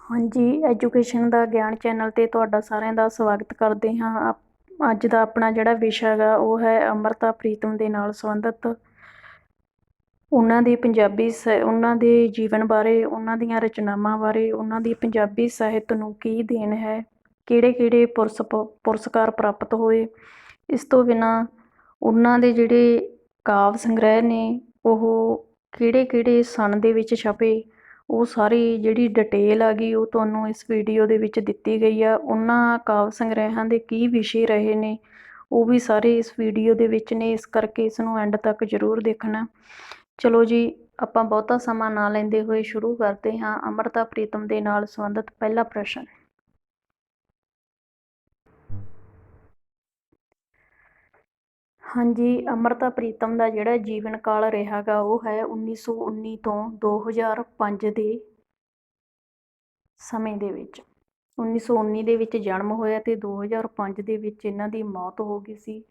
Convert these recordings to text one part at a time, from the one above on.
हाँ जी, एजुकेशन ਦਾ ਗਿਆਨ ਚੈਨਲ ਤੇ ਤੁਹਾਡਾ ਸਾਰਿਆਂ ਦਾ ਸਵਾਗਤ ਕਰਦੇ ਹਾਂ। ਅੱਜ ਦਾ ਆਪਣਾ ਜਿਹੜਾ ਵਿਸ਼ਾ ਹੈਗਾ ਉਹ ਹੈ ਅੰਮ੍ਰਿਤਾ ਪ੍ਰੀਤਮ ਦੇ ਨਾਲ ਸੰਬੰਧਿਤ ਉਹਨਾਂ ਦੀ ਉਹਨਾਂ ਦੇ ਜੀਵਨ ਬਾਰੇ, ਉਹਨਾਂ ਦੀਆਂ ਰਚਨਾਵਾਂ ਬਾਰੇ, ਉਹਨਾਂ ਦੀ ਪੰਜਾਬੀ ਸਾਹਿਤ ਨੂੰ ਕੀ ਦੇਣ ਹੈ, ਕਿਹੜੇ-ਕਿਹੜੇ ਪੁਰਸਕਾਰ ਪ੍ਰਾਪਤ ਹੋਏ। ਇਸ ਤੋਂ ਬਿਨਾਂ ਉਹਨਾਂ ਦੇ ਜਿਹੜੇ ਕਾਵਿ ਸੰਗ੍ਰਹਿ ਨੇ ਉਹ ਕਿਹੜੇ-ਕਿਹੜੇ ਸਨ ਦੇ ਵਿੱਚ ਛਪੇ, ਉਹ ਸਾਰੀ ਜਿਹੜੀ ਡਿਟੇਲ ਆ ਗਈ ਉਹ ਤੁਹਾਨੂੰ ਇਸ ਵੀਡੀਓ ਦੇ ਵਿੱਚ ਦਿੱਤੀ ਗਈ ਆ। ਉਹਨਾਂ ਕਾਵਿ ਸੰਗ੍ਰਹਿਾਂ ਦੇ ਕੀ ਵਿਸ਼ੇ ਰਹੇ ਨੇ ਉਹ ਵੀ ਸਾਰੇ ਇਸ ਵੀਡੀਓ ਦੇ ਵਿੱਚ ਨੇ, ਇਸ ਕਰਕੇ ਇਸ ਨੂੰ ਐਂਡ ਤੱਕ ਜ਼ਰੂਰ ਦੇਖਣਾ। ਚਲੋ ਜੀ, ਆਪਾਂ ਬਹੁਤਾ ਸਮਾਂ ਨਾ ਲੈਂਦੇ ਹੋਏ ਸ਼ੁਰੂ ਕਰਦੇ ਹਾਂ। ਅੰਮ੍ਰਿਤਾ ਪ੍ਰੀਤਮ ਦੇ ਨਾਲ ਸੰਬੰਧਿਤ ਪਹਿਲਾ ਪ੍ਰਸ਼ਨ। ਹਾਂਜੀ, ਅੰਮ੍ਰਿਤਾ ਪ੍ਰੀਤਮ ਦਾ ਜਿਹੜਾ ਜੀਵਨ ਕਾਲ ਰਿਹਾ ਗਾ ਉਹ ਹੈ 1919 ਤੋਂ 2005 ਦੇ ਸਮੇਂ ਦੇ ਵਿੱਚ। 1919 ਦੇ ਵਿੱਚ ਜਨਮ ਹੋਇਆ ਤੇ 2005 ਦੇ ਵਿੱਚ ਇਹਨਾਂ ਦੀ ਮੌਤ ਹੋ ਗਈ ਸੀ।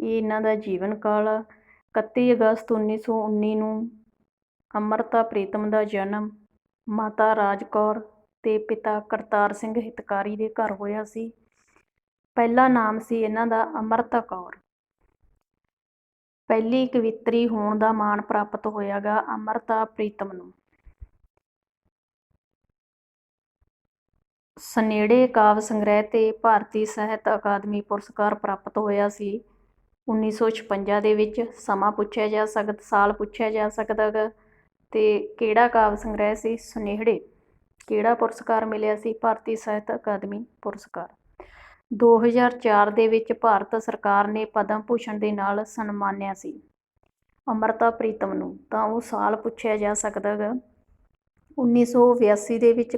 ਇਹ ਇਹਨਾਂ ਦਾ ਜੀਵਨ ਕਾਲ ਆ। 31 ਅਗਸਤ 1919 ਨੂੰ ਅੰਮ੍ਰਿਤਾ ਪ੍ਰੀਤਮ ਦਾ ਜਨਮ ਮਾਤਾ ਰਾਜ ਕੌਰ ਤੇ ਪਿਤਾ ਕਰਤਾਰ ਸਿੰਘ ਹਿਤਕਾਰੀ ਦੇ ਘਰ ਹੋਇਆ ਸੀ। ਪਹਿਲਾ ਨਾਮ ਸੀ ਇਹਨਾਂ ਦਾ ਅੰਮ੍ਰਿਤਾ ਕੌਰ। ਪਹਿਲੀ ਕਵਿੱਤਰੀ ਹੋਣ ਦਾ ਮਾਣ ਪ੍ਰਾਪਤ ਹੋਇਆ ਗਾ ਅੰਮ੍ਰਿਤਾ ਪ੍ਰੀਤਮ ਨੂੰ। ਸਨੇੜੇ ਕਾਵਿ ਸੰਗ੍ਰਹਿ ਤੇ ਭਾਰਤੀ ਸਾਹਿਤ ਅਕਾਦਮੀ ਪੁਰਸਕਾਰ ਪ੍ਰਾਪਤ ਹੋਇਆ ਸੀ 1956 ਦੇ ਵਿੱਚ। ਸਮਾਂ ਪੁੱਛਿਆ ਜਾ ਸਕਦਾ, ਸਾਲ ਪੁੱਛਿਆ ਜਾ ਸਕਦਾ ਗਾ ਤੇ ਕਿਹੜਾ ਕਾਵਿ ਸੰਗ੍ਰਹਿ ਸੀ? ਸੁਨੇਹੜੇ। ਕਿਹੜਾ ਪੁਰਸਕਾਰ ਮਿਲਿਆ ਸੀ? ਭਾਰਤੀ ਸਾਹਿਤ ਅਕਾਦਮੀ ਪੁਰਸਕਾਰ। 2004 ਦੇ ਵਿੱਚ ਭਾਰਤ ਸਰਕਾਰ ਨੇ ਪਦਮ ਭੂਸ਼ਣ ਦੇ ਨਾਲ ਸਨਮਾਨਿਆ ਸੀ ਅੰਮ੍ਰਿਤਾ ਪ੍ਰੀਤਮ ਨੂੰ, ਤਾਂ ਉਹ ਸਾਲ ਪੁੱਛਿਆ ਜਾ ਸਕਦਾ ਗਾ। 1982 ਦੇ ਵਿੱਚ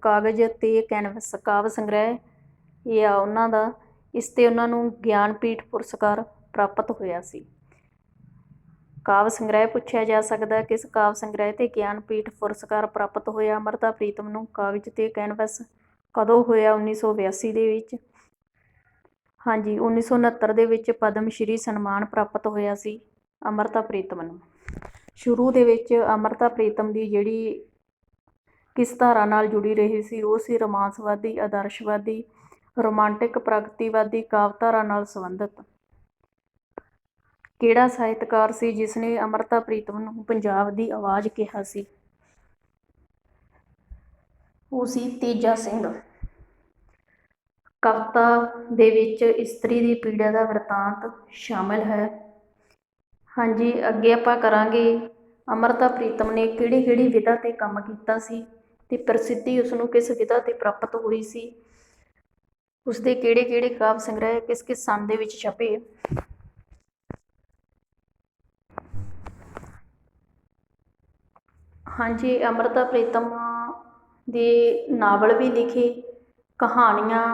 ਕਾਗਜ਼ ਤੇ ਕੈਨਵਸ ਕਾਵਿ ਸੰਗ੍ਰਹਿ ਇਹ ਆ ਉਹਨਾਂ ਦਾ। ਇਸ ਤੇ ਉਹਨਾਂ ਨੂੰ ਗਿਆਨਪੀਠ ਪੁਰਸਕਾਰ ਪ੍ਰਾਪਤ ਹੋਇਆ ਸੀ। ਕਾਵਿ ਸੰਗ੍ਰਹਿ ਪੁੱਛਿਆ ਜਾ ਸਕਦਾ, ਕਿਸ ਕਾਵਿ ਸੰਗ੍ਰਹਿ ਤੇ ਗਿਆਨਪੀਠ ਪੁਰਸਕਾਰ ਪ੍ਰਾਪਤ ਹੋਇਆ ਅੰਮ੍ਰਿਤਾ ਪ੍ਰੀਤਮ ਨੂੰ? ਕਾਗਜ਼ ਤੇ ਕੈਨਵਸ। ਕਦੋਂ ਹੋਇਆ? 1982 ਦੇ ਵਿੱਚ। ਹਾਂਜੀ, 1969 ਦੇ ਵਿੱਚ ਪਦਮ ਸ਼੍ਰੀ ਸਨਮਾਨ ਪ੍ਰਾਪਤ ਹੋਇਆ ਸੀ ਅੰਮ੍ਰਿਤਾ ਪ੍ਰੀਤਮ ਨੂੰ। ਸ਼ੁਰੂ ਦੇ ਵਿੱਚ ਅੰਮ੍ਰਿਤਾ ਪ੍ਰੀਤਮ ਦੀ ਜਿਹੜੀ ਕਿਸ ਧਾਰਾ ਨਾਲ ਜੁੜੀ ਰਹੀ ਸੀ ਉਹ ਸੀ ਰੋਮਾਂਸਵਾਦੀ, ਆਦਰਸ਼ਵਾਦੀ, ਰੋਮਾਂਟਿਕ, ਪ੍ਰਗਤੀਵਾਦੀ ਕਾਵਿ ਧਾਰਾ ਨਾਲ ਸੰਬੰਧਿਤ। ਕਿਹੜਾ ਸਾਹਿਤਕਾਰ ਸੀ ਜਿਸ ਨੇ ਅੰਮ੍ਰਿਤਾ ਪ੍ਰੀਤਮ ਨੂੰ ਪੰਜਾਬ ਦੀ ਆਵਾਜ਼ ਕਿਹਾ ਸੀ? ਉਹ ਸੀ ਤੇਜਾ ਸਿੰਘ। ਕਵਿਤਾ ਦੇ ਵਿੱਚ ਇਸਤਰੀ ਦੀ ਪੀੜਾ ਦਾ ਬਿਰਤਾਂਤ ਸ਼ਾਮਿਲ ਹੈ। ਹਾਂਜੀ, ਅੱਗੇ ਆਪਾਂ ਕਰਾਂਗੇ ਅੰਮ੍ਰਿਤਾ ਪ੍ਰੀਤਮ ਨੇ ਕਿਹੜੀ ਕਿਹੜੀ ਵਿਧਾ ਤੇ ਕੰਮ ਕੀਤਾ ਸੀ ਤੇ ਪ੍ਰਸਿੱਧੀ ਉਸਨੂੰ ਕਿਸ ਵਿਧਾ ਤੇ ਪ੍ਰਾਪਤ ਹੋਈ ਸੀ। ਉਸਦੇ ਕਿਹੜੇ ਕਿਹੜੇ ਕਾਵਿ ਸੰਗ੍ਰਹਿ ਕਿਸ ਕਿਸ ਸੰਨ ਦੇ ਵਿੱਚ ਛਪੇ। ਹਾਂਜੀ, ਅੰਮ੍ਰਿਤਾ ਪ੍ਰੀਤਮ ਦੇ ਨਾਵਲ ਵੀ ਲਿਖੇ, ਕਹਾਣੀਆਂ,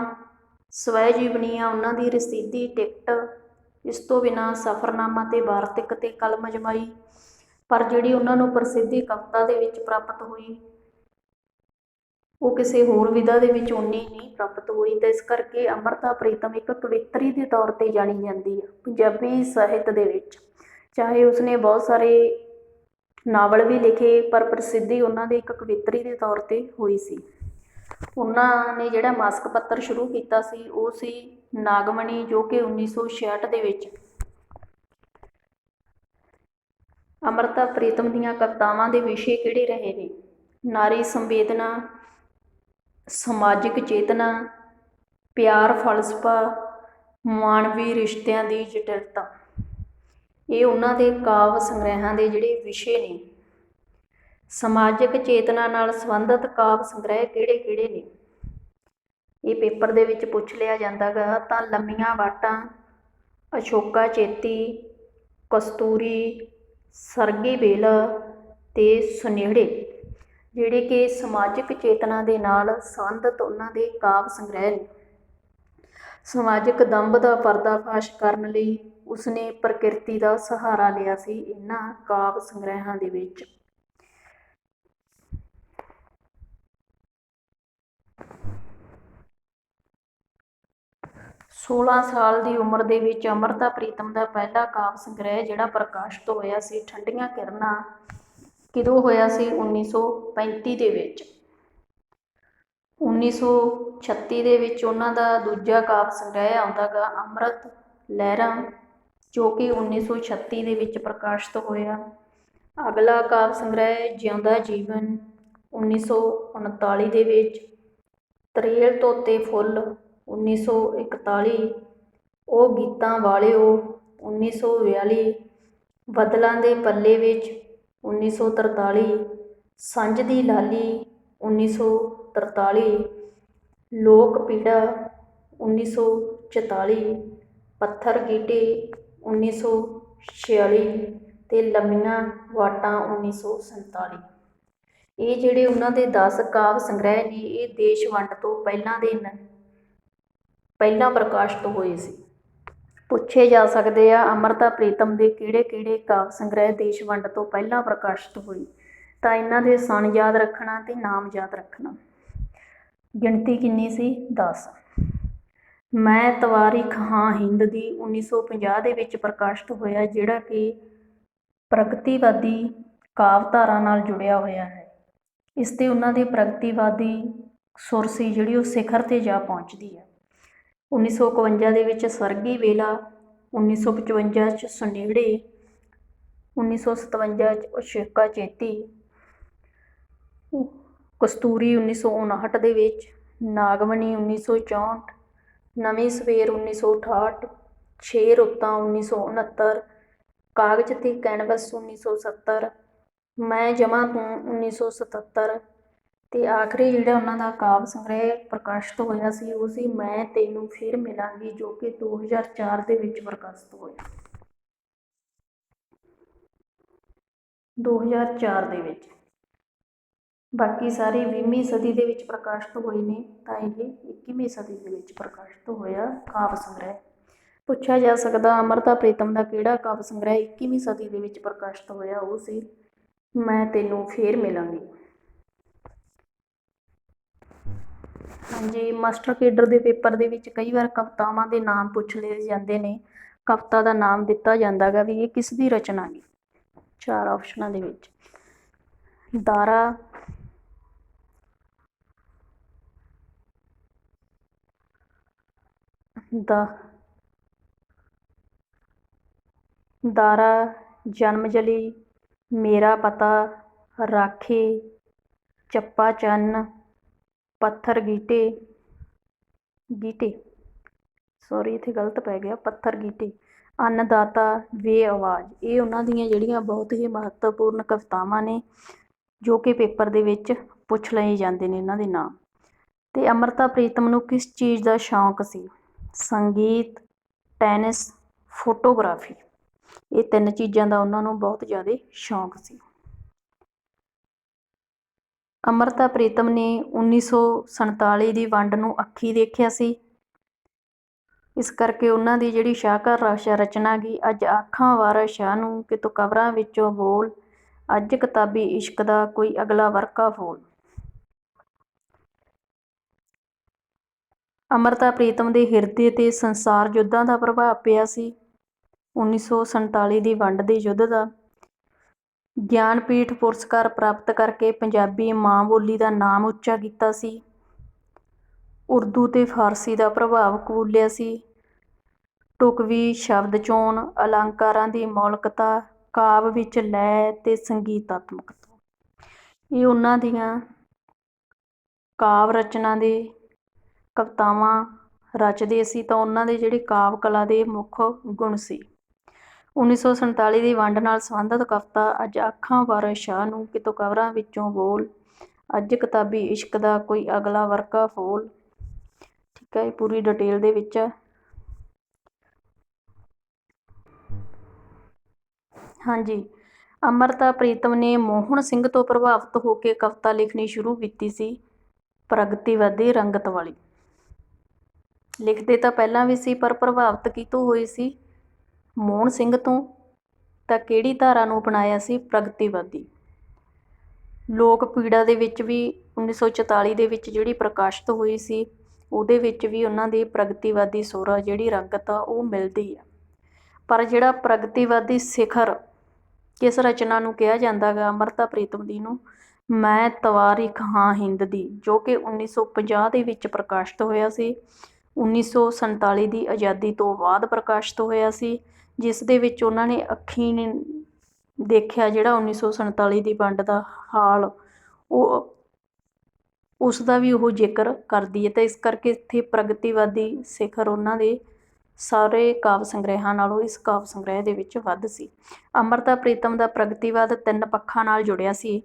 ਸਵੈ ਜੀਵਨੀਆਂ, ਉਹਨਾਂ ਦੀ ਰਸੀਦੀ ਟਿਕਟ, ਇਸ ਤੋਂ ਬਿਨਾਂ ਸਫ਼ਰਨਾਮਾ ਤੇ ਵਾਰਤਕ ਤੇ ਕਲਮ ਅਜਮਾਈ। ਪਰ ਜਿਹੜੀ ਉਹਨਾਂ ਨੂੰ ਪ੍ਰਸਿੱਧੀ ਕਵਿਤਾ ਦੇ ਵਿੱਚ ਪ੍ਰਾਪਤ ਹੋਈ ਉਹ ਕਿਸੇ ਹੋਰ ਵਿਧਾ ਦੇ ਵਿੱਚ ਉਨੀ ਨਹੀਂ ਪ੍ਰਾਪਤ ਹੋਈ। ਤਾਂ ਇਸ ਕਰਕੇ ਅੰਮ੍ਰਿਤਾ ਪ੍ਰੀਤਮ ਇੱਕ ਕਵਿੱਤਰੀ ਦੇ ਤੌਰ ਤੇ ਜਾਣੀ ਜਾਂਦੀ ਹੈ ਪੰਜਾਬੀ ਸਾਹਿਤ ਦੇ ਵਿੱਚ। ਚਾਹੇ ਉਸਨੇ ਬਹੁਤ ਸਾਰੇ ਨਾਵਲ ਵੀ ਲਿਖੇ ਪਰ ਪ੍ਰਸਿੱਧੀ ਉਹਨਾਂ ਦੇ ਇੱਕ ਕਵਿੱਤਰੀ ਦੇ ਤੌਰ ਤੇ ਹੋਈ ਸੀ। ਉਹਨਾਂ ਨੇ ਜਿਹੜਾ ਮਾਸਿਕ ਪੱਤਰ ਸ਼ੁਰੂ ਕੀਤਾ ਸੀ ਉਹ ਸੀ ਨਾਗਮਣੀ, ਜੋ ਕਿ 1966 ਦੇ ਵਿੱਚ। ਅੰਮ੍ਰਿਤਾ ਪ੍ਰੀਤਮ ਦੀਆਂ ਕਵਿਤਾਵਾਂ ਦੇ ਵਿਸ਼ੇ ਕਿਹੜੇ ਰਹੇ ਨੇ? ਨਾਰੀ ਸੰਵੇਦਨਾ, ਸਮਾਜਿਕ ਚੇਤਨਾ, ਪਿਆਰ, ਫਲਸਫਾ, ਮਾਨਵੀ ਰਿਸ਼ਤਿਆਂ ਦੀ ਜਟਿਲਤਾ। ਇਹ ਉਹਨਾਂ ਦੇ ਕਾਵਿ ਸੰਗ੍ਰਹਿਾਂ ਦੇ ਜਿਹੜੇ ਵਿਸ਼ੇ ਨੇ। ਸਮਾਜਿਕ ਚੇਤਨਾ ਨਾਲ ਸੰਬੰਧਿਤ ਕਾਵਿ ਸੰਗ੍ਰਹਿ ਕਿਹੜੇ ਕਿਹੜੇ ਨੇ? ਇਹ ਪੇਪਰ ਦੇ ਵਿੱਚ ਪੁੱਛ ਲਿਆ ਜਾਂਦਾ ਗਾ। ਤਾਂ ਲੰਮੀਆਂ ਵਾਟਾਂ, ਅਸ਼ੋਕਾ ਚੇਤੀ, ਕਸਤੂਰੀ, ਸਰਗੀ ਬੇਲਾ ਤੇ ਸੁਨੇਹੜੇ, ਜਿਹੜੇ ਕਿ ਸਮਾਜਿਕ ਚੇਤਨਾ ਦੇ ਨਾਲ ਸੰਬੰਧਿਤ ਉਹਨਾਂ ਦੇ ਕਾਵਿ ਸੰਗ੍ਰਹਿ ਨੇ। ਸਮਾਜਿਕ ਦੰਭ ਦਾ ਪਰਦਾਫਾਸ਼ ਕਰਨ ਲਈ ਉਸਨੇ ਪ੍ਰਕਿਰਤੀ ਦਾ ਸਹਾਰਾ ਲਿਆ ਸੀ ਇਹਨਾਂ ਕਾਵਿ ਸੰਗ੍ਰਹਿਾਂ ਦੇ ਵਿੱਚ। 16 ਸਾਲ ਦੀ ਉਮਰ ਦੇ ਵਿੱਚ ਅੰਮ੍ਰਿਤਾ ਪ੍ਰੀਤਮ ਦਾ ਪਹਿਲਾ ਕਾਵਿ ਸੰਗ੍ਰਹਿ ਜਿਹੜਾ ਪ੍ਰਕਾਸ਼ਿਤ ਹੋਇਆ ਸੀ ਠੰਡੀਆਂ ਕਿਰਨਾਂ, ਕਦੋਂ ਹੋਇਆ ਸੀ? 1935 ਦੇ ਵਿੱਚ। 1936 ਦੇ ਵਿੱਚ ਉਹਨਾਂ ਦਾ ਦੂਜਾ ਕਾਵਿ ਸੰਗ੍ਰਹਿ ਆਉਂਦਾ ਗਾ ਅੰਮ੍ਰਿਤ ਲਹਿਰਾਂ, ਜੋ ਕਿ 1936 ਦੇ ਵਿੱਚ ਪ੍ਰਕਾਸ਼ਿਤ ਹੋਇਆ। ਅਗਲਾ ਕਾਵਿ ਸੰਗ੍ਰਹਿ ਜਿਉਂਦਾ ਜੀਵਨ 1939 ਦੇ ਵਿੱਚ, ਤਰੇਲ ਧੋਤੇ ਫੁੱਲ 1941, ਉਹ ਗੀਤਾਂ ਵਾਲਿਓ 1942, ਬਦਲਾਂ ਦੇ ਪੱਲੇ ਵਿੱਚ 1943, ਸੰਝ ਦੀ ਲਾਲੀ 1943, ਲੋਕ ਪੀੜਾ 1944, ਪੱਥਰ ਗੀਟੇ 1946 ਅਤੇ ਲੰਮੀਆਂ ਵਾਟਾਂ 1947। ਇਹ ਜਿਹੜੇ ਉਹਨਾਂ ਦੇ 10 ਕਾਵਿ ਸੰਗ੍ਰਹਿ ਨੇ ਇਹ ਦੇਸ਼ ਵੰਡ ਤੋਂ ਪਹਿਲਾਂ ਪ੍ਰਕਾਸ਼ਿਤ ਹੋਏ ਸੀ। ਪੁੱਛੇ ਜਾ ਸਕਦੇ ਆ ਅੰਮ੍ਰਿਤਾ ਪ੍ਰੀਤਮ ਦੇ ਕਿਹੜੇ ਕਾਵਿ ਸੰਗ੍ਰਹਿ ਦੇਸ਼ ਵੰਡ ਤੋਂ ਪਹਿਲਾਂ ਪ੍ਰਕਾਸ਼ਿਤ ਹੋਏ, ਤਾਂ ਇਹਨਾਂ ਦੇ ਸਨ ਯਾਦ ਰੱਖਣਾ ਅਤੇ ਨਾਮ ਯਾਦ ਰੱਖਣਾ। ਗਿਣਤੀ ਕਿੰਨੀ ਸੀ? 10। ਮੈਂ ਤਵਾਰੀਖ ਹਾਂ ਹਿੰਦ ਦੀ 1950 ਦੇ ਵਿੱਚ ਪ੍ਰਕਾਸ਼ਿਤ ਹੋਇਆ, ਜਿਹੜਾ ਕਿ ਪ੍ਰਗਤੀਵਾਦੀ ਕਾਵਿਧਾਰਾ ਨਾਲ ਜੁੜਿਆ ਹੋਇਆ ਹੈ। ਇਸ 'ਤੇ ਉਹਨਾਂ ਦੀ ਪ੍ਰਗਤੀਵਾਦੀ ਸੁਰ ਸੀ ਜਿਹੜੀ ਉਹ ਸਿਖਰ 'ਤੇ ਜਾ ਪਹੁੰਚਦੀ ਹੈ। 1951 ਦੇ ਵਿੱਚ ਸਰਗੀ ਵੇਲਾ, 1955 'ਚ ਸੁਨੇੜੇ, 1957 'ਚ ਉਸ਼ੇਕਾ ਚੇਤੀ, ਕਸਤੂਰੀ 1959 ਦੇ ਵਿੱਚ, ਨਾਗਮਣੀ 1964, ਨਵੀਂ ਸਵੇਰ 1968, 6 ਰੁੱਤਾਂ 1969, ਕਾਗਜ਼ ਤੇ ਕੈਨਵਸ 1970, ਮੈਂ ਜਮਾਂ ਤੂੰ 1977, ਅਤੇ ਆਖਰੀ ਜਿਹੜਾ ਉਹਨਾਂ ਦਾ ਕਾਵਿ ਸੰਗ੍ਰਹਿ ਪ੍ਰਕਾਸ਼ਿਤ ਹੋਇਆ ਸੀ ਉਹ ਸੀ ਮੈਂ ਤੈਨੂੰ ਫਿਰ ਮਿਲਾਂਗੀ, ਜੋ ਕਿ 2004 ਦੇ ਵਿੱਚ ਪ੍ਰਕਾਸ਼ਿਤ ਹੋਇਆ। 2004 ਦੇ ਵਿੱਚ। ਬਾਕੀ ਸਾਰੇ 20ਵੀਂ ਸਦੀ ਦੇ ਵਿੱਚ ਪ੍ਰਕਾਸ਼ਿਤ ਹੋਏ ਨੇ, ਤਾਂ ਇਹ 21ਵੀਂ ਸਦੀ ਦੇ ਵਿੱਚ ਪ੍ਰਕਾਸ਼ਿਤ ਹੋਇਆ ਕਾਵਿ ਸੰਗ੍ਰਹਿ। ਪੁੱਛਿਆ ਜਾ ਸਕਦਾ ਅੰਮ੍ਰਿਤਾ ਪ੍ਰੀਤਮ ਦਾ ਕਿਹੜਾ ਕਾਵਿ ਸੰਗ੍ਰਹਿ 21ਵੀਂ ਸਦੀ ਦੇ ਵਿੱਚ ਪ੍ਰਕਾਸ਼ਿਤ ਹੋਇਆ, ਉਹ ਸੀ ਮੈਂ ਤੈਨੂੰ ਫੇਰ ਮਿਲਾਂਗੀ। ਹਾਂਜੀ, ਮਾਸਟਰ ਕੇਡਰ ਦੇ ਪੇਪਰ ਦੇ ਵਿੱਚ ਕਈ ਵਾਰ ਕਵਿਤਾਵਾਂ ਦੇ ਨਾਮ ਪੁੱਛ ਲਏ ਜਾਂਦੇ ਨੇ। ਕਵਿਤਾ ਦਾ ਨਾਮ ਦਿੱਤਾ ਜਾਂਦਾ ਗਾ ਵੀ ਇਹ ਕਿਸ ਦੀ ਰਚਨਾ ਗੀ। 4 ਆਪਸ਼ਨਾਂ ਦੇ ਵਿੱਚ ਦਾਰਾ, ਜਨਮਜਲੀ, ਮੇਰਾ ਪਤਾ, ਰਾਖੀ, ਚੱਪਾ ਚੰਨ, ਪੱਥਰ ਗੀਟੇ, ਸੌਰੀ ਇੱਥੇ ਗਲਤ ਪੈ ਗਿਆ, ਪੱਥਰ ਗੀਟੇ, ਅੰਨਦਾਤਾ, ਬੇਆਵਾਜ਼। ਇਹ ਉਹਨਾਂ ਦੀਆਂ ਜਿਹੜੀਆਂ ਬਹੁਤ ਹੀ ਮਹੱਤਵਪੂਰਨ ਕਵਿਤਾਵਾਂ ਨੇ ਜੋ ਕਿ ਪੇਪਰ ਦੇ ਵਿੱਚ ਪੁੱਛ ਲਏ ਜਾਂਦੇ ਨੇ ਇਹਨਾਂ ਦੇ ਨਾਮ। ਅਤੇ ਅੰਮ੍ਰਿਤਾ ਪ੍ਰੀਤਮ ਨੂੰ ਕਿਸ ਚੀਜ਼ ਦਾ ਸ਼ੌਂਕ ਸੀ? ਸੰਗੀਤ, ਟੈਨਿਸ, ਫੋਟੋਗ੍ਰਾਫੀ। ਇਹ 3 ਚੀਜ਼ਾਂ ਦਾ ਉਹਨਾਂ ਨੂੰ ਬਹੁਤ ਜ਼ਿਆਦਾ ਸ਼ੌਂਕ ਸੀ। ਅੰਮ੍ਰਿਤਾ ਪ੍ਰੀਤਮ ਨੇ 1947 ਦੀ ਵੰਡ ਨੂੰ ਅੱਖੀਂ ਦੇਖਿਆ ਸੀ। ਇਸ ਕਰਕੇ ਉਹਨਾਂ ਦੀ ਜਿਹੜੀ ਸ਼ਾਹਕਾਰ ਰਚਨਾ ਗੀ ਅੱਜ ਆਖਾਂ ਵਾਰਿਸ ਸ਼ਾਹ ਨੂੰ ਕਿ ਤੂੰ ਕਬਰਾਂ ਵਿੱਚੋਂ ਬੋਲ, ਅੱਜ ਕਿਤਾਬੀ ਇਸ਼ਕ ਦਾ ਕੋਈ ਅਗਲਾ ਵਰਕਾ ਫੋਲ। ਅੰਮ੍ਰਿਤਾ ਪ੍ਰੀਤਮ ਦੇ ਹਿਰਦੇ 'ਤੇ ਸੰਸਾਰ ਯੁੱਧਾਂ ਦਾ ਪ੍ਰਭਾਵ ਪਿਆ ਸੀ। 1947 ਦੀ ਵੰਡ ਦੇ ਯੁੱਧ ਦਾ। ਗਿਆਨਪੀਠ ਪੁਰਸਕਾਰ ਪ੍ਰਾਪਤ ਕਰਕੇ ਪੰਜਾਬੀ ਮਾਂ ਬੋਲੀ ਦਾ ਨਾਮ ਉੱਚਾ ਕੀਤਾ ਸੀ। ਉਰਦੂ ਤੇ ਫਾਰਸੀ ਦਾ ਪ੍ਰਭਾਵ ਕਬੂਲਿਆ ਸੀ। ਢੁਕਵੀਂ ਸ਼ਬਦ ਚੋਣ, ਅਲੰਕਾਰਾਂ ਦੀ ਮੌਲਿਕਤਾ, ਕਾਵਿ ਵਿੱਚ ਲੈਅ ਤੇ ਸੰਗੀਤਾਤਮਕਤਾ। ਇਹ ਉਹਨਾਂ ਦੀਆਂ ਕਾਵਿ ਰਚਨਾ ਦੇ ਕਵਿਤਾਵਾਂ ਰਚਦੇ ਸੀ ਤਾਂ ਉਹਨਾਂ ਦੇ ਜਿਹੜੇ ਕਾਵਿ ਕਲਾ ਦੇ ਮੁੱਖ ਗੁਣ ਸੀ। 1947 ਦੀ ਵੰਡ ਨਾਲ ਸੰਬੰਧਿਤ ਕਵਿਤਾ ਅੱਜ ਆਖਾਂ ਵਾਰਿਸ ਸ਼ਾਹ ਨੂੰ ਕਿ ਤੂੰ ਕਬਰਾਂ ਵਿੱਚੋਂ ਬੋਲ, ਅੱਜ ਕਿਤਾਬੀ ਇਸ਼ਕ ਦਾ ਕੋਈ ਅਗਲਾ ਵਰਕਾ ਫੋਲ। ਠੀਕ ਹੈ, ਇਹ ਪੂਰੀ ਡਿਟੇਲ ਦੇ ਵਿੱਚ ਹੈ। ਹਾਂਜੀ, ਅੰਮ੍ਰਿਤਾ ਪ੍ਰੀਤਮ ਨੇ ਮੋਹਨ ਸਿੰਘ ਤੋਂ ਪ੍ਰਭਾਵਿਤ ਹੋ ਕੇ ਕਵਿਤਾ ਲਿਖਣੀ ਸ਼ੁਰੂ ਕੀਤੀ ਸੀ, ਪ੍ਰਗਤੀਵਾਦੀ ਰੰਗਤ ਵਾਲੀ। ਲਿਖਦੇ ਤਾਂ ਪਹਿਲਾਂ ਵੀ ਸੀ ਪਰ ਪ੍ਰਭਾਵਿਤ ਕਿਹਤੋਂ ਹੋਏ ਸੀ? ਮੋਹਨ ਸਿੰਘ ਤੋਂ। ਤਾਂ ਕਿਹੜੀ ਧਾਰਾ ਨੂੰ ਅਪਣਾਇਆ ਸੀ? ਪ੍ਰਗਤੀਵਾਦੀ। ਲੋਕ ਪੀੜਾ ਦੇ ਵਿੱਚ ਵੀ 1944 ਦੇ ਵਿੱਚ ਜਿਹੜੀ ਪ੍ਰਕਾਸ਼ਿਤ ਹੋਈ ਸੀ ਉਹਦੇ ਵਿੱਚ ਵੀ ਉਹਨਾਂ ਦੀ ਪ੍ਰਗਤੀਵਾਦੀ ਸੁਰ ਆ ਜਿਹੜੀ ਰੰਗਤ ਆ ਉਹ ਮਿਲਦੀ ਆ। ਪਰ ਜਿਹੜਾ ਪ੍ਰਗਤੀਵਾਦੀ ਸਿਖਰ ਕਿਸ ਰਚਨਾ ਨੂੰ ਕਿਹਾ ਜਾਂਦਾ ਗਾ ਅੰਮ੍ਰਿਤਾ ਪ੍ਰੀਤਮ ਦੀ ਨੂੰ? ਮੈਂ ਤਵਾਰੀਖ ਹਾਂ ਹਿੰਦ ਦੀ, ਜੋ ਕਿ 1950 ਦੇ ਵਿੱਚ ਪ੍ਰਕਾਸ਼ਿਤ ਹੋਇਆ ਸੀ। 1947 ਦੀ ਆਜ਼ਾਦੀ ਤੋਂ ਬਾਅਦ ਪ੍ਰਕਾਸ਼ਿਤ ਹੋਇਆ ਸੀ, ਜਿਸ ਦੇ ਵਿੱਚ ਉਹਨਾਂ ਨੇ ਅੱਖੀਂ ਦੇਖਿਆ ਜਿਹੜਾ 1947 ਦੀ ਵੰਡ ਦਾ ਹਾਲ, ਉਹ ਉਸ ਦਾ ਵੀ ਉਹ ਜ਼ਿਕਰ ਕਰਦੀ ਹੈ। ਤਾਂ ਇਸ ਕਰਕੇ ਇੱਥੇ ਪ੍ਰਗਤੀਵਾਦੀ ਸਿਖਰ ਉਹਨਾਂ ਦੇ ਸਾਰੇ ਕਾਵਿ ਸੰਗ੍ਰਹਿਾਂ ਨਾਲੋਂ ਇਸ ਕਾਵਿ ਸੰਗ੍ਰਹਿ ਦੇ ਵਿੱਚ ਵੱਧ ਸੀ। ਅੰਮ੍ਰਿਤਾ ਪ੍ਰੀਤਮ ਦਾ ਪ੍ਰਗਤੀਵਾਦ 3 ਪੱਖਾਂ ਨਾਲ ਜੁੜਿਆ ਸੀ।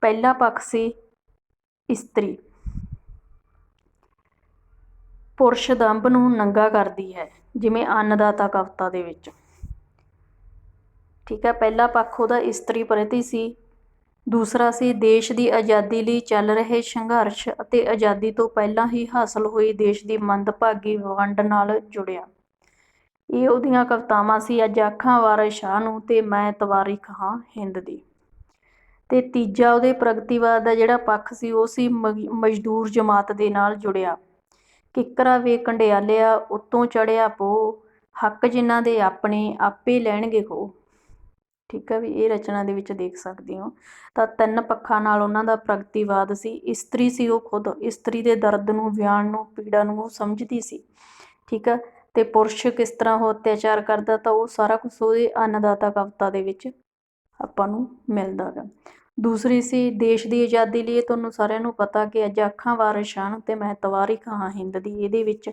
ਪਹਿਲਾ ਪੱਖ ਸੀ ਇਸਤਰੀ। ਪੁਰਸ਼ ਦੰਭ ਨੂੰ ਨੰਗਾ ਕਰਦੀ ਹੈ, ਜਿਵੇਂ ਅੰਨਦਾਤਾ ਕਵਿਤਾ ਦੇ ਵਿੱਚ। ਠੀਕ ਹੈ, ਪਹਿਲਾ ਪੱਖ ਉਹਦਾ ਇਸਤਰੀ ਪ੍ਰਤੀ ਸੀ। ਦੂਸਰਾ ਸੀ ਦੇਸ਼ ਦੀ ਆਜ਼ਾਦੀ ਲਈ ਚੱਲ ਰਹੇ ਸੰਘਰਸ਼ ਅਤੇ ਆਜ਼ਾਦੀ ਤੋਂ ਪਹਿਲਾਂ ਹੀ ਹਾਸਲ ਹੋਈ ਦੇਸ਼ ਦੀ ਮੰਦਭਾਗੀ ਵੰਡ ਨਾਲ ਜੁੜਿਆ। ਇਹ ਉਹਦੀਆਂ ਕਵਿਤਾਵਾਂ ਸੀ, ਅੱਜ ਆਖਾਂ ਵਾਰਿਸ ਸ਼ਾਹ ਨੂੰ ਤੇ ਮੈਂ ਤਵਾਰੀਖ ਹਾਂ ਹਿੰਦ ਦੀ। ਤੇ ਤੀਜਾ ਉਹਦੇ ਪ੍ਰਗਤੀਵਾਦ ਦਾ ਜਿਹੜਾ ਪੱਖ ਸੀ ਉਹ ਸੀ ਮਜ਼ਦੂਰ ਜਮਾਤ ਦੇ ਨਾਲ ਜੁੜਿਆ। ਕਿੱਕਰਾਂ ਵੇ ਕੰਡਿਆਲਿਆ ਉੱਤੋਂ ਚੜਿਆ ਪੋਹ, ਹੱਕ ਜਿਨ੍ਹਾਂ ਦੇ ਆਪਣੇ ਆਪੇ ਲੈਣਗੇ ਖੋਹ। ਠੀਕ ਹੈ, ਵੀ ਇਹ ਰਚਨਾ ਦੇ ਵਿੱਚ ਦੇਖ ਸਕਦੇ ਹੋ। ਤਾਂ 3 ਪੱਖਾਂ ਨਾਲ ਉਹਨਾਂ ਦਾ ਪ੍ਰਗਤੀਵਾਦ ਸੀ। ਇਸਤਰੀ ਸੀ ਉਹ ਖੁਦ, ਇਸਤਰੀ ਦੇ ਦਰਦ ਨੂੰ, ਵਿਆਨ ਨੂੰ, ਪੀੜਾ ਨੂੰ ਉਹ ਸਮਝਦੀ ਸੀ। ਠੀਕ ਹੈ, ਤੇ ਪੁਰਸ਼ ਕਿਸ ਤਰ੍ਹਾਂ ਉਹ ਅਤਿਆਚਾਰ ਕਰਦਾ, ਤਾਂ ਉਹ ਸਾਰਾ ਕੁਛ ਉਹਦੇ ਅੰਨਦਾਤਾ ਕਵਿਤਾ ਦੇ ਵਿੱਚ ਆਪਾਂ ਨੂੰ ਮਿਲਦਾ ਗਾ। ਦੂਸਰੀ ਸੀ ਦੇਸ਼ ਦੀ ਆਜ਼ਾਦੀ ਲਈ। ਤੁਹਾਨੂੰ ਸਾਰਿਆਂ ਨੂੰ ਪਤਾ ਕਿ ਅੱਜ ਆਖਾਂ ਵਾਰਿਸ ਸ਼ਾਹ ਨੂੰ ਤੇ ਮੈਂ ਤਵਾਰੀਖ ਹਾਂ ਹਿੰਦ ਦੀ, ਇਹਦੇ ਵਿੱਚ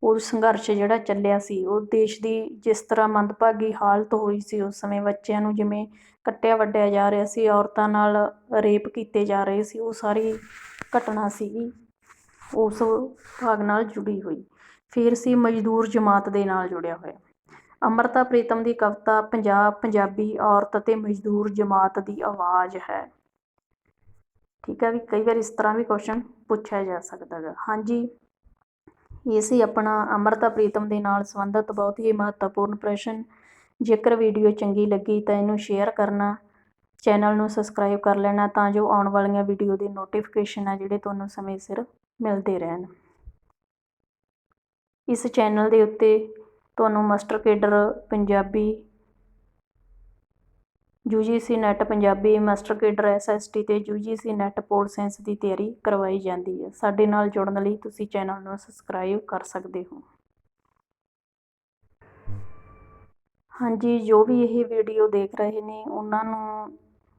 ਉਹ ਸੰਘਰਸ਼ ਜਿਹੜਾ ਚੱਲਿਆ ਸੀ, ਉਹ ਦੇਸ਼ ਦੀ ਜਿਸ ਤਰ੍ਹਾਂ ਮੰਦਭਾਗੀ ਹਾਲਤ ਹੋਈ ਸੀ ਉਸ ਸਮੇਂ, ਬੱਚਿਆਂ ਨੂੰ ਜਿਵੇਂ ਕੱਟਿਆ ਵੱਢਿਆ ਜਾ ਰਿਹਾ ਸੀ, ਔਰਤਾਂ ਨਾਲ ਰੇਪ ਕੀਤੇ ਜਾ ਰਹੇ ਸੀ, ਉਹ ਸਾਰੀ ਘਟਨਾ ਸੀਗੀ ਉਸ ਭਾਗ ਨਾਲ ਜੁੜੀ ਹੋਈ। ਫਿਰ ਸੀ ਮਜ਼ਦੂਰ ਜਮਾਤ ਦੇ ਨਾਲ ਜੁੜਿਆ ਹੋਇਆ। ਅੰਮ੍ਰਿਤਾ ਪ੍ਰੀਤਮ ਦੀ ਕਵਿਤਾ ਪੰਜਾਬ, ਪੰਜਾਬੀ, ਔਰਤ ਅਤੇ ਮਜ਼ਦੂਰ ਜਮਾਤ ਦੀ ਆਵਾਜ਼ ਹੈ। ਠੀਕ ਹੈ, ਵੀ ਕਈ ਵਾਰ ਇਸ ਤਰ੍ਹਾਂ ਵੀ ਕੁਐਸਚਨ ਪੁੱਛਿਆ ਜਾ ਸਕਦਾ ਗਾ। ਹਾਂਜੀ, ਇਹ ਸੀ ਆਪਣਾ ਅੰਮ੍ਰਿਤਾ ਪ੍ਰੀਤਮ ਦੇ ਨਾਲ ਸੰਬੰਧਿਤ ਬਹੁਤ ਹੀ ਮਹੱਤਵਪੂਰਨ ਪ੍ਰਸ਼ਨ। ਜੇਕਰ ਵੀਡੀਓ ਚੰਗੀ ਲੱਗੀ ਤਾਂ ਇਹਨੂੰ ਸ਼ੇਅਰ ਕਰਨਾ, ਚੈਨਲ ਨੂੰ ਸਬਸਕ੍ਰਾਈਬ ਕਰ ਲੈਣਾ, ਤਾਂ ਜੋ ਆਉਣ ਵਾਲੀਆਂ ਵੀਡੀਓ ਦੇ ਨੋਟੀਫਿਕੇਸ਼ਨ ਆ ਜਿਹੜੇ ਤੁਹਾਨੂੰ ਸਮੇਂ ਸਿਰ ਮਿਲਦੇ ਰਹਿਣ। ਇਸ ਚੈਨਲ ਦੇ ਉੱਤੇ ਤੁਹਾਨੂੰ master cadre Punjabi, UGC net Punjabi, master cadre SST ਤੇ UGC ਨੈਟ ਪੋਲ ਸਾਇੰਸ ਦੀ ਤਿਆਰੀ ਕਰਵਾਈ ਜਾਂਦੀ ਹੈ। ਸਾਡੇ ਨਾਲ ਜੁੜਨ ਲਈ ਤੁਸੀਂ ਚੈਨਲ ਨੂੰ ਸਬਸਕ੍ਰਾਈਬ ਕਰ ਸਕਦੇ ਹੋ। ਹਾਂਜੀ, ਜੋ ਵੀ ਇਹ ਵੀਡੀਓ ਦੇਖ ਰਹੇ ਨੇ ਉਹਨਾਂ ਨੂੰ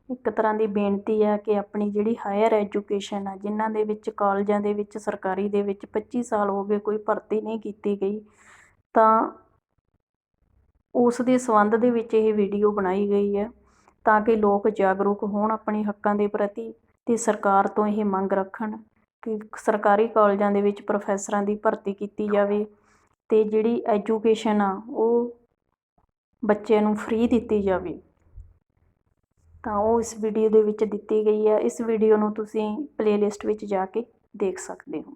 ਇੱਕ ਤਰ੍ਹਾਂ ਦੀ ਬੇਨਤੀ ਹੈ ਕਿ ਆਪਣੀ ਜਿਹੜੀ ਹਾਇਰ ਐਜੂਕੇਸ਼ਨ ਆ, ਜਿਨ੍ਹਾਂ ਦੇ ਵਿੱਚ ਕਾਲਜਾਂ ਦੇ ਵਿੱਚ ਸਰਕਾਰੀ ਦੇ ਵਿੱਚ 25 ਸਾਲ ਹੋ ਗਏ ਕੋਈ ਭਰਤੀ ਨਹੀਂ ਕੀਤੀ ਗਈ, ਤਾਂ ਉਸ ਦੇ ਸੰਬੰਧ ਦੇ ਵਿੱਚ ਇਹ ਵੀਡੀਓ ਬਣਾਈ ਗਈ ਹੈ, ਤਾਂ ਕਿ ਲੋਕ ਜਾਗਰੂਕ ਹੋਣ ਆਪਣੇ ਹੱਕਾਂ ਦੇ ਪ੍ਰਤੀ ਅਤੇ ਸਰਕਾਰ ਤੋਂ ਇਹ ਮੰਗ ਰੱਖਣ ਕਿ ਸਰਕਾਰੀ ਕਾਲਜਾਂ ਦੇ ਵਿੱਚ ਪ੍ਰੋਫੈਸਰਾਂ ਦੀ ਭਰਤੀ ਕੀਤੀ ਜਾਵੇ ਅਤੇ ਜਿਹੜੀ ਐਜੂਕੇਸ਼ਨ ਆ ਉਹ ਬੱਚਿਆਂ ਨੂੰ ਫ੍ਰੀ ਦਿੱਤੀ ਜਾਵੇ। ਤਾਂ ਉਹ ਇਸ ਵੀਡੀਓ ਦੇ ਵਿੱਚ ਦਿੱਤੀ ਗਈ ਹੈ। ਇਸ ਵੀਡੀਓ ਨੂੰ ਤੁਸੀਂ ਪਲੇਲਿਸਟ ਵਿੱਚ ਜਾ ਕੇ ਦੇਖ ਸਕਦੇ ਹੋ।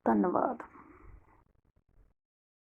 ਧੰਨਵਾਦ।